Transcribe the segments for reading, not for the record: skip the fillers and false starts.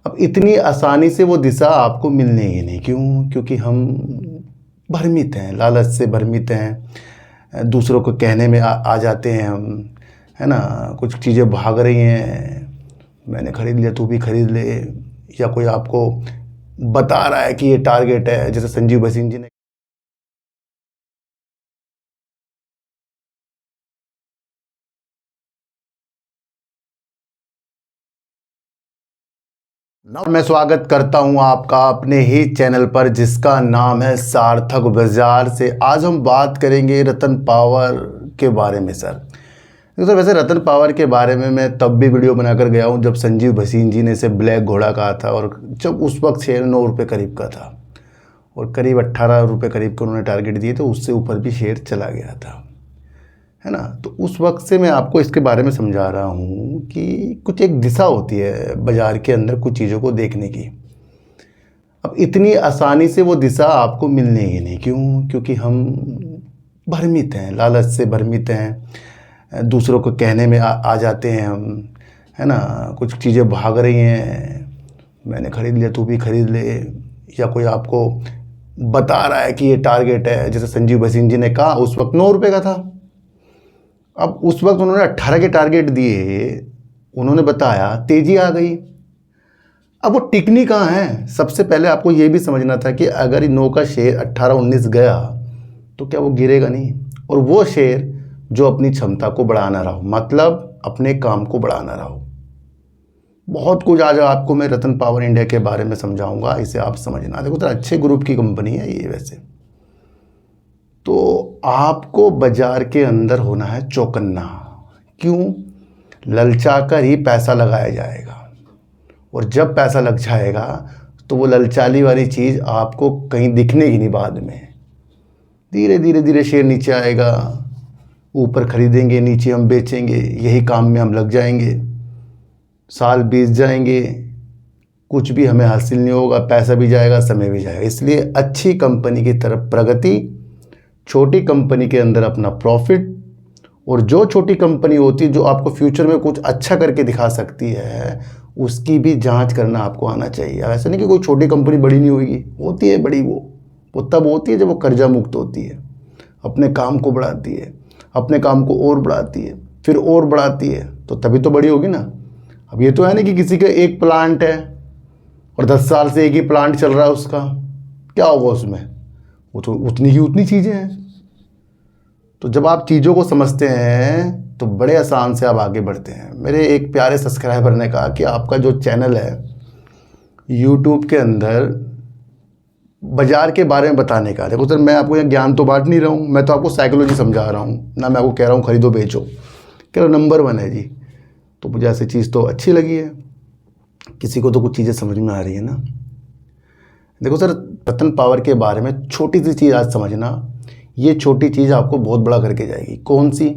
अब इतनी आसानी से वो दिशा आपको मिलने ही नहीं। क्यों? क्योंकि हम भ्रमित हैं, लालच से भ्रमित हैं, दूसरों को कहने में आ जाते हैं हम, है ना। कुछ चीज़ें भाग रही हैं, मैंने ख़रीद लिया तू भी ख़रीद ले, या कोई आपको बता रहा है कि ये टारगेट है, जैसे संजीव भसीन जी ने। मैं स्वागत करता हूं आपका अपने ही चैनल पर जिसका नाम है सार्थक बाजार से। आज हम बात करेंगे रतन पावर के बारे में। सर वैसे रतन पावर के बारे में मैं तब भी वीडियो बनाकर गया हूं जब संजीव भसीन जी ने इसे ब्लैक घोड़ा कहा था, और जब उस वक्त शेयर 9 रुपये करीब का था और करीब 18 रुपये करीब के उन्होंने टारगेट दिए, तो उससे ऊपर भी शेयर चला गया था, है ना। तो उस वक्त से मैं आपको इसके बारे में समझा रहा हूँ कि कुछ एक दिशा होती है बाज़ार के अंदर कुछ चीज़ों को देखने की। अब इतनी आसानी से वो दिशा आपको मिलने ही नहीं। क्यों? क्योंकि हम भ्रमित हैं, लालच से भ्रमित हैं, दूसरों को कहने में आ जाते हैं हम, है ना। कुछ चीज़ें भाग रही हैं, मैंने ख़रीद लिया तू भी ख़रीद ले, या कोई आपको बता रहा है कि ये टारगेट है, जैसे संजीव भसीन जी ने कहा उस वक्त 9 रुपये का था। अब उस वक्त उन्होंने 18 के टारगेट दिए, उन्होंने बताया, तेज़ी आ गई। अब वो टिकनी कहाँ है? सबसे पहले आपको ये भी समझना था कि अगर 9 का शेयर 18-19 गया तो क्या वो गिरेगा नहीं। और वो शेयर जो अपनी क्षमता को बढ़ाना रहा हो, मतलब अपने काम को बढ़ाना रहा हो। बहुत कुछ आज आपको मैं रतन पावर इंडिया के बारे में समझाऊंगा, इसे आप समझना। देखो तो अच्छे ग्रुप की कंपनी है ये। वैसे तो आपको बाजार के अंदर होना है चौकन्ना। क्यों? ललचा कर ही पैसा लगाया जाएगा, और जब पैसा लग जाएगा तो वो ललचाली वाली चीज़ आपको कहीं दिखने ही नहीं। बाद में धीरे धीरे शेयर नीचे आएगा, ऊपर खरीदेंगे, नीचे हम बेचेंगे, यही काम में हम लग जाएंगे। साल बीत जाएंगे, कुछ भी हमें हासिल नहीं होगा, पैसा भी जाएगा, समय भी जाएगा। इसलिए अच्छी कंपनी की तरफ प्रगति, छोटी कंपनी के अंदर अपना प्रॉफिट, और जो छोटी कंपनी होती है जो आपको फ्यूचर में कुछ अच्छा करके दिखा सकती है, उसकी भी जांच करना आपको आना चाहिए। ऐसा नहीं कि कोई छोटी कंपनी बड़ी नहीं होगी, होती है बड़ी। वो तब होती है जब वो कर्जा मुक्त होती है, अपने काम को बढ़ाती है, अपने काम को और बढ़ाती है, फिर और बढ़ाती है, तो तभी तो बड़ी होगी ना। अब ये तो है नहीं कि किसी का एक प्लांट है और 10 साल से एक ही प्लांट चल रहा है, उसका क्या होगा उसमें? वो तो उतनी ही उतनी चीज़ें हैं। तो जब आप चीज़ों को समझते हैं तो बड़े आसान से आप आगे बढ़ते हैं। मेरे एक प्यारे सब्सक्राइबर ने कहा कि आपका जो चैनल है यूट्यूब के अंदर बाज़ार के बारे में बताने का। देखो सर, मैं आपको यहाँ ज्ञान तो बांट नहीं रहा हूँ, मैं तो आपको साइकोलॉजी समझा रहा हूँ ना। मैं आपको कह रहा हूँ खरीदो बेचो, कह रहा नंबर 1 है जी। तो मुझे ऐसी चीज़ तो अच्छी लगी है, किसी को तो कुछ चीज़ें समझ में आ रही है ना। देखो सर, रतन पावर के बारे में छोटी सी चीज़ आज समझना, ये छोटी चीज़ आपको बहुत बड़ा करके जाएगी। कौन सी?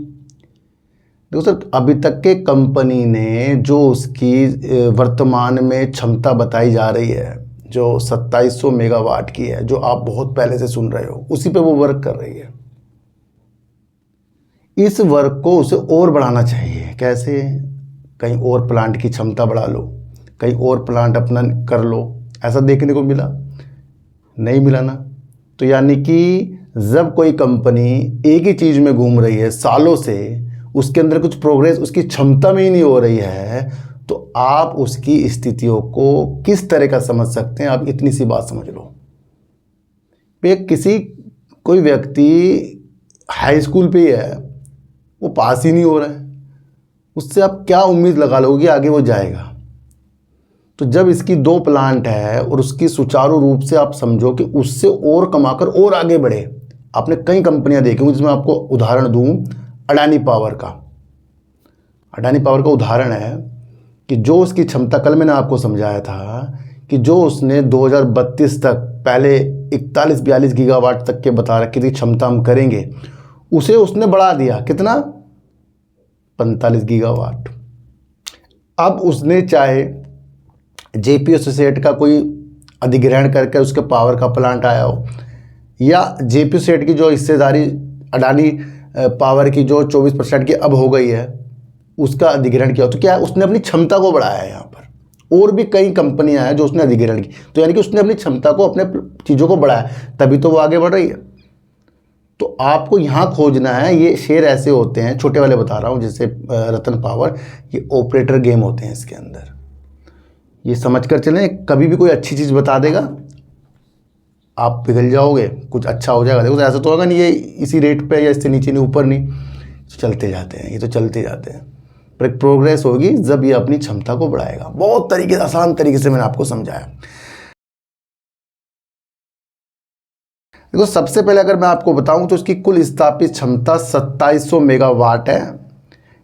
देखो सर, अभी तक के कंपनी ने जो उसकी वर्तमान में क्षमता बताई जा रही है, जो 2700 मेगावाट की है, जो आप बहुत पहले से सुन रहे हो, उसी पे वो वर्क कर रही है। इस वर्क को उसे और बढ़ाना चाहिए। कैसे? कहीं और प्लांट की क्षमता बढ़ा लो, कहीं और प्लांट अपना कर लो। ऐसा देखने को मिला? नहीं मिला ना। तो यानी कि जब कोई कंपनी एक ही चीज़ में घूम रही है सालों से, उसके अंदर कुछ प्रोग्रेस उसकी क्षमता में ही नहीं हो रही है, तो आप उसकी स्थितियों को किस तरह का समझ सकते हैं? आप इतनी सी बात समझ लो। कोई व्यक्ति हाई स्कूल पे ही है, वो पास ही नहीं हो रहा है, उससे आप क्या उम्मीद लगा लोगे कि आगे वो जाएगा? तो जब इसकी 2 प्लांट है और उसकी सुचारू रूप से आप समझो कि उससे और कमाकर और आगे बढ़े। आपने कई कंपनियां देखी होंगी, जिसमें आपको उदाहरण दूं अडानी पावर का। अडानी पावर का उदाहरण है कि जो उसकी क्षमता, कल मैंने आपको समझाया था कि जो उसने 2032 तक, पहले 41-42 गीगावाट तक के बता रखी थी क्षमता हम करेंगे, उसे उसने बढ़ा दिया। कितना? 45 गीगावाट। अब उसने चाहे जेपी एसोसिएट का कोई अधिग्रहण करके उसके पावर का प्लांट आया हो, या जेपी एसोसिएट की जो हिस्सेदारी अडानी पावर की जो 24% की अब हो गई है, उसका अधिग्रहण किया हो, तो क्या उसने अपनी क्षमता को बढ़ाया है यहाँ पर। और भी कई कंपनियां हैं जो उसने अधिग्रहण की, तो यानी कि उसने अपनी क्षमता को, अपने चीज़ों को बढ़ाया, तभी तो वो आगे बढ़ रही है। तो आपको यहाँ खोजना है, ये शेयर ऐसे होते हैं, छोटे वाले बता रहा हूँ, जैसे रतन पावर, ये ऑपरेटर गेम होते हैं इसके अंदर। ये समझ कर चलें, कभी भी कोई अच्छी चीज़ बता देगा, आप पिघल जाओगे, कुछ अच्छा हो जाएगा। देखो ऐसा तो होगा नहीं ये इसी रेट पे या इससे नीचे नहीं, ऊपर नहीं, तो चलते जाते हैं, ये तो चलते जाते हैं। पर एक प्रोग्रेस होगी जब ये अपनी क्षमता को बढ़ाएगा। बहुत तरीके, आसान तरीके से मैंने आपको समझाया। देखो सबसे पहले अगर मैं आपको बताऊं तो इसकी कुल स्थापित क्षमता 2700 मेगावाट है।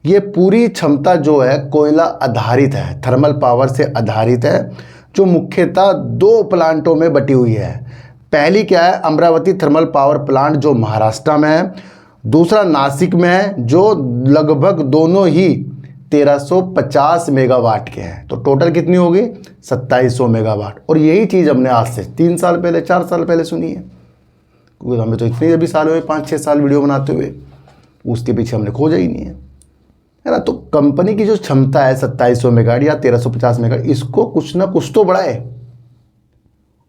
ये पूरी क्षमता जो है कोयला आधारित है, थर्मल पावर से आधारित है, जो मुख्यतः 2 प्लांटों में बटी हुई है। पहली क्या है, अमरावती थर्मल पावर प्लांट जो महाराष्ट्र में है, दूसरा नासिक में है, जो लगभग दोनों ही 1350 मेगावाट के हैं। तो टोटल कितनी होगी, 2700 मेगावाट। और यही चीज़ हमने आज से 3 साल पहले, 4 साल पहले सुनी है, क्योंकि हमें तो इतने अभी साल हुए, 5-6 साल वीडियो बनाते हुए, उसके पीछे हमने खोजा ही नहीं है ना। तो कंपनी की जो क्षमता है 2700 मेगावाट या 1350 मेगावाट, इसको कुछ ना कुछ तो बढ़ाए।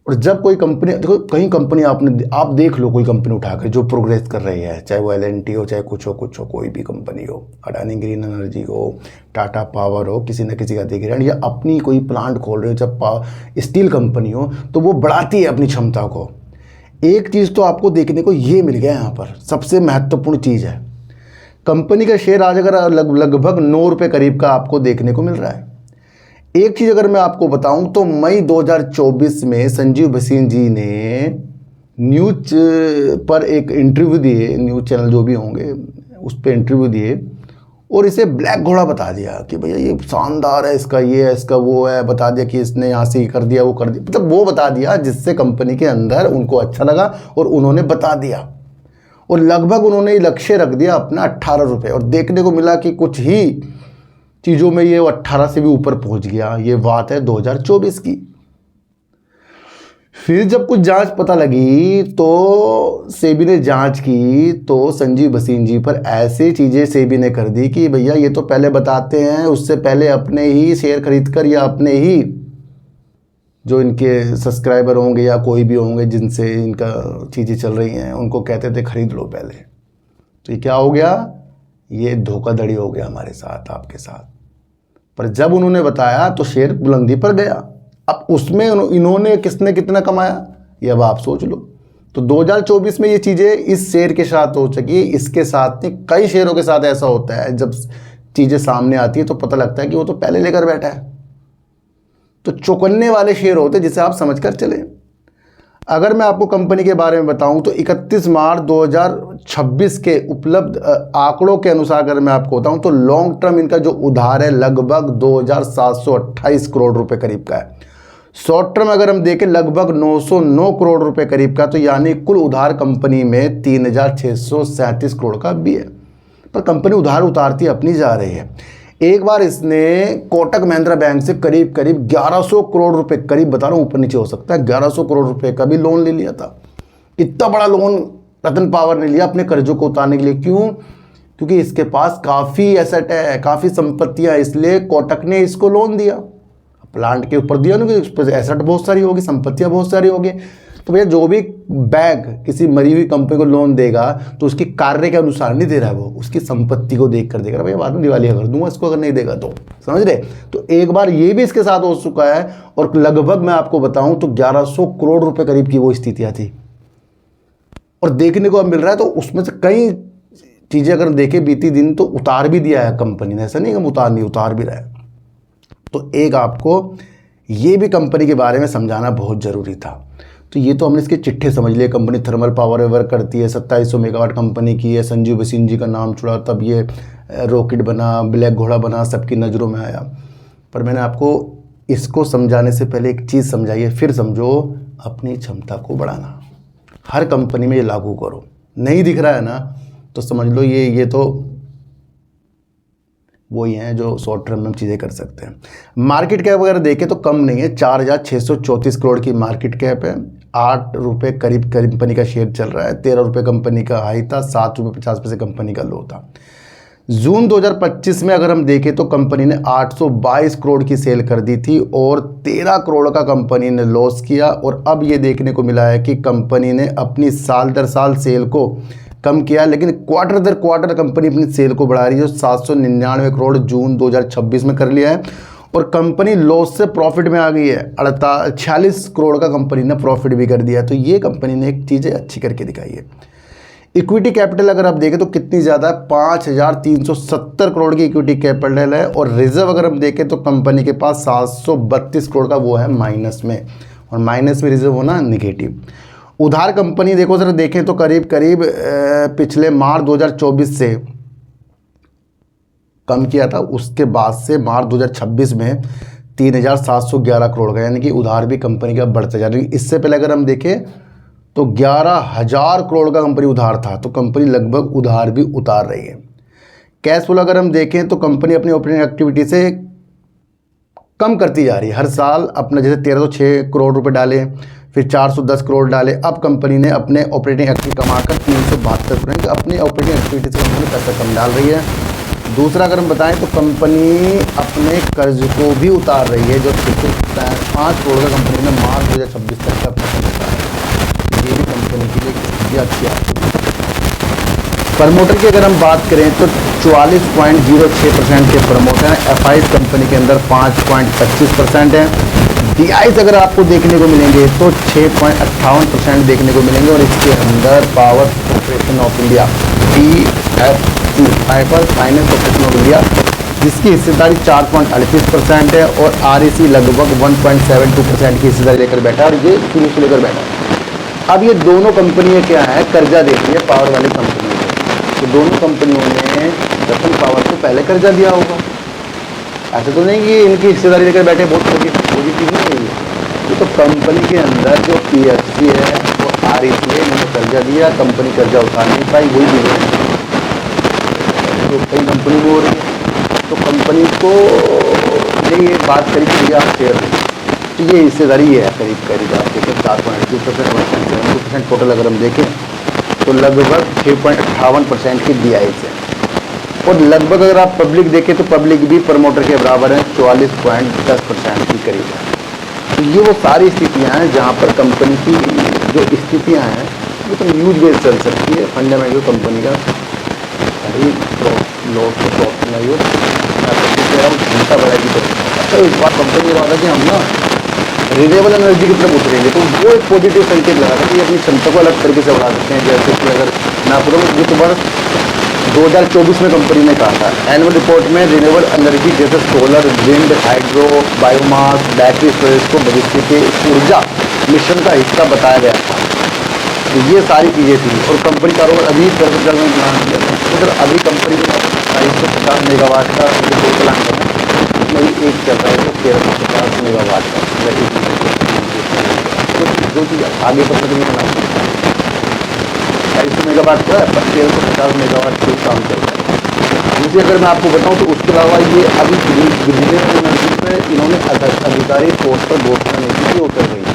और जब कोई कंपनी, देखो कई कंपनी आप देख लो, कोई कंपनी उठाकर जो प्रोग्रेस कर रही है, चाहे वो L&T हो, चाहे कुछ हो, कोई भी कंपनी हो, अडानी ग्रीन एनर्जी हो, टाटा पावर हो, किसी न किसी का देख रहे हैं, या अपनी कोई प्लांट खोल रहे हो, जब स्टील कंपनी हो, तो वो बढ़ाती है अपनी क्षमता को। एक चीज़ तो आपको देखने को ये मिल गया यहाँ पर, सबसे महत्वपूर्ण चीज़ है, कंपनी का शेयर आज अगर लगभग 9 रुपये करीब का आपको देखने को मिल रहा है। एक चीज़ अगर मैं आपको बताऊं तो मई 2024 में संजीव भसीन जी ने न्यूज पर एक इंटरव्यू दिए, न्यूज चैनल जो भी होंगे उस पर इंटरव्यू दिए, और इसे ब्लैक घोड़ा बता दिया कि भैया ये शानदार है, इसका ये है, इसका वो है, बता दिया कि इसने यहाँ से ये कर दिया, वो कर दिया, मतलब वो बता दिया जिससे कंपनी के अंदर उनको अच्छा लगा और उन्होंने बता दिया। और लगभग उन्होंने लक्ष्य रख दिया अपना 18 रुपये, और देखने को मिला कि कुछ ही चीज़ों में ये 18 से भी ऊपर पहुंच गया। ये बात है 2024 की। फिर जब कुछ जांच पता लगी तो सेबी ने जांच की, तो संजीव भसीन जी पर ऐसे चीज़ें सेबी ने कर दी कि भैया ये तो पहले बताते हैं, उससे पहले अपने ही शेयर खरीदकर या अपने ही जो इनके सब्सक्राइबर होंगे या कोई भी होंगे जिनसे इनका चीज़ें चल रही हैं, उनको कहते थे खरीद लो पहले। तो ये क्या हो गया, ये धोखाधड़ी हो गया हमारे साथ, आपके साथ। पर जब उन्होंने बताया तो शेयर बुलंदी पर गया। अब उसमें इन्होंने किसने कितना कमाया, ये अब आप सोच लो। तो 2024 में ये चीज़ें इस शेयर के साथ हो सकी, इसके साथ नहीं, कई शेयरों के साथ ऐसा होता है, जब चीज़ें सामने आती है तो पता लगता है कि वो तो पहले लेकर बैठा है। तो चौकन्ने वाले शेयर होते हैं, जिसे आप समझ कर चलें। अगर मैं आपको कंपनी के बारे में बताऊं तो 31 मार्च 2026 के उपलब्ध आंकड़ों के अनुसार अगर मैं आपको बताऊं तो लॉन्ग टर्म इनका जो उधार है लगभग 2728 करोड़ रुपए करीब का है। शॉर्ट टर्म अगर हम देखें लगभग 909 करोड़ रुपए करीब का, तो यानी कुल उधार कंपनी में 3637 करोड़ का भी है। पर कंपनी उधार उतारती अपनी जा रही है। एक बार इसने कोटक महिंद्रा बैंक से करीब करीब 1100 करोड़ रुपए, करीब बता रहा हूँ, ऊपर नीचे हो सकता है, 1100 करोड़ रुपए का भी लोन ले लिया था। इतना बड़ा लोन रतन पावर ने लिया अपने कर्जों को उतारने के लिए। क्यों? क्योंकि इसके पास काफ़ी एसेट है, काफ़ी संपत्तियां, इसलिए कोटक ने इसको लोन दिया। प्लांट के ऊपर दिया ना, कि उस पर एसेट बहुत सारी होगी, संपत्तियां बहुत सारी होगी। तो भैया जो भी बैंक किसी मरी हुई कंपनी को लोन देगा तो उसकी कार्य के अनुसार नहीं दे रहा है, वो उसकी संपत्ति को देख कर देगा, भैया बाद में दिवालिया कर दूंगा इसको अगर नहीं देगा तो, समझ रहे। तो एक बार ये भी इसके साथ हो चुका है, और लगभग मैं आपको बताऊं तो 1100 करोड़ रुपए करीब की वो स्थितियां थी, और देखने को अब मिल रहा है। तो उसमें से कई चीज़ें अगर देखें बीती दिन तो उतार भी दिया है कंपनी ने, ऐसा नहीं कि उतार नहीं, उतार भी रहा है। तो एक आपको ये भी कंपनी के बारे में समझाना बहुत ज़रूरी था। तो ये तो हमने इसके चिट्ठे समझ लिए, कंपनी थर्मल पावर वर्क करती है, 2700 मेगावाट कंपनी की है, संजीव भसीन जी का नाम छुड़ा, तब ये रॉकेट बना, ब्लैक घोड़ा बना, सबकी नज़रों में आया। पर मैंने आपको इसको समझाने से पहले एक चीज़ समझाइए, फिर समझो, अपनी क्षमता को बढ़ाना हर कंपनी में ये लागू करो। नहीं दिख रहा है ना तो समझ लो ये तो वही हैं जो शॉर्ट टर्म में चीज़ें कर सकते हैं। मार्केट कैप वगैरह देखें तो कम नहीं है, 4634 करोड़ की मार्केट कैप है। 8 रुपये करीब कंपनी का शेयर चल रहा है। 13 रुपये कंपनी का हाई था, 7 रुपये 50 पैसे कंपनी का लो था। जून 2025 में अगर हम देखें तो कंपनी ने 822 करोड़ की सेल कर दी थी और 13 करोड़ का कंपनी ने लॉस किया। और अब ये देखने को मिला है कि कंपनी ने अपनी साल दर साल सेल को कम किया, लेकिन क्वार्टर दर क्वार्टर कंपनी अपनी सेल को बढ़ा रही है। जो 799 करोड़ जून 2026 में कर लिया है और कंपनी लॉस से प्रॉफिट में आ गई है। 46 करोड़ का कंपनी ने प्रॉफिट भी कर दिया है। तो ये कंपनी ने एक चीज़ें अच्छी करके दिखाई है। इक्विटी कैपिटल अगर आप देखें तो कितनी ज़्यादा है, 5370 करोड़ की इक्विटी कैपिटल है। और रिजर्व अगर हम देखें तो कंपनी के पास 732 करोड़ का वो है माइनस में, और माइनस में रिजर्व होना निगेटिव। उधार कंपनी देखो सर, देखें तो करीब करीब पिछले मार्च 2024 से कम किया था, उसके बाद से मार्च 2026 में 3711 करोड़ का, यानी कि उधार भी कंपनी का बढ़ता जा रहा है। इससे पहले अगर हम देखें तो 11,000 करोड़ का कंपनी उधार था, तो कंपनी लगभग उधार भी उतार रही है। कैश फ्लो अगर हम देखें तो कंपनी अपनी ऑपरेटिंग एक्टिविटी से कम करती जा रही है। हर साल अपना जैसे 1306 करोड़ रुपए डाले, फिर 410 करोड़ डाले, अब कंपनी ने अपने ऑपरेटिंग एक्टिविटी कमाकर 372 करोड़ अपनी ऑपरेटिंग एक्टिविटी से कंपनी पैसा कम डाल रही है। दूसरा अगर हम बताएं तो कंपनी अपने कर्ज को भी उतार रही है, जो 5 करोड़ का कंपनी ने मार्च 2026 तक का पैसा उतारा है। ये भी कंपनी के लिए स्थिति अच्छी आती है। प्रमोटर की अगर हम बात करें तो 44.06% के प्रमोटर हैं। एफआईज कंपनी के अंदर 5.25% है। डीआईज अगर आपको देखने को मिलेंगे तो 6.58% देखने को मिलेंगे। और इसके अंदर power corporation of India PFC power finance corporation of India, जिसकी हिस्सेदारी 4.38% है। और REC लगभग 1.72% की हिस्सेदारी लेकर बैठा है, और ये शुरू से लेकर बैठा है। अब ये दोनों कंपनियां क्या है, कर्जा दे रही है पावर वाली कंपनी को। तो दोनों कंपनियों ने रतन पावर को पहले कर्जा दिया होगा। ऐसा तो नहीं कि इनकी हिस्सेदारी लेकर बैठे, बहुत पॉजिटिव नहीं है ये तो कंपनी के अंदर जो PFC है और REC है, इन्होंने कर्जा दिया, कंपनी कर्जा उठा नहीं पाई, वही बिजनेस तो कई कंपनी में हो रही है। तो कंपनी को ये बात करी कि भैया आप शेयर, तो ये हिस्सेदारी है करीब करीब आप देखें 4.2%, 1.72% टोटल अगर हम देखें तो लगभग 6.58% की DIs है। और लगभग अगर आप पब्लिक देखें तो पब्लिक भी प्रमोटर के बराबर है, 44.10% की करीब है। तो ये वो सारी स्थितियाँ हैं जहाँ पर कंपनी की जो स्थितियाँ हैं वो तो न्यूज बेस चल सकती है। फंडामेंटल कंपनी का सही लॉस को प्रॉफिट नहीं हो, घंटा बढ़ाएगी। तो इस बार कंपनी ने कहा कि हम ना रिन्यूएबल एनर्जी की तरफ उतरेंगे, तो वो एक पॉजिटिव संकेत लगा था कि अपनी क्षमता को अलग तरीके से बढ़ा सकते हैं। जैसे कि अगर मैं आपको जो तो वर्ष 2024 में कंपनी ने कहा था एनुअल रिपोर्ट में रिन्यूएबल एनर्जी जैसे solar, wind, hydro, biomass, battery storage को भविष्य के ऊर्जा मिशन का हिस्सा बताया गया था। तो ये सारी चीज़ें थी। और कंपनी कारोबार अभी प्लान किया था, तो सर अभी कंपनी ने 250 मेगावाट का जो प्लान करना नहीं एक चल रहा है, तो 1350 मेगावाट का जो चीज़ आगे पता नहीं बना 250 मेगावाट का 1350 मेगावाट का काम चल रहा है। दूसरी अगर मैं आपको बताऊं तो उसके अलावा ये अभी बिजली एनर्जी पे इन्होंने अधिकारी पोस्ट पर घोषणा नहीं की, वो कर रही है,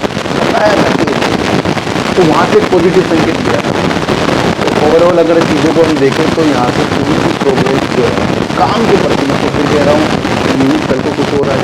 तो वहाँ से पॉजिटिव संकेत दिया था। तो ओवरऑल अगर चीज़ों को हम देखें तो यहाँ से पूरी प्रोग्रेस जो है काम के प्रति मैं तो फिर कह रहा हूँ न्यूज़ कल को कुछ हो रहा है।